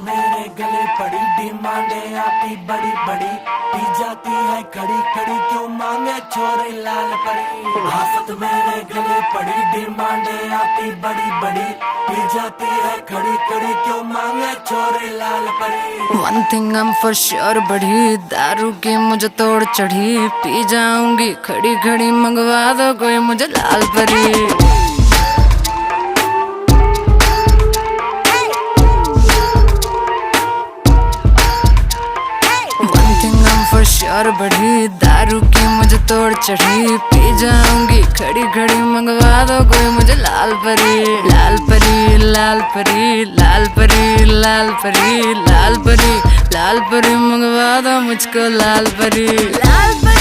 मेरे गले पड़ी डिमांडे आती बड़ी बड़ी पी जाती है खड़ी खड़ी क्यों मांगे छोरी लाल परी। आफत मेरे गले पड़ी डिमांडे आती बड़ी बड़ी पी जाती है खड़ी खड़ी क्यों मांगे छोरी लाल परी। One thing I'm for sure बढ़ी दारू की मुझे तोड़ चढ़ी पी जाऊंगी खड़ी खड़ी मंगवा दो कोई मुझे लाल परी। श्योर बढ़ी दारू की मुझे तोड़ चढ़ी पी जाऊंगी खड़ी खड़ी मंगवा दो कोई मुझे लाल परी। लाल परी लाल परी लाल परी लाल परी लाल परी लाल परी मंगवा दो मुझको लाल परी। लाल परी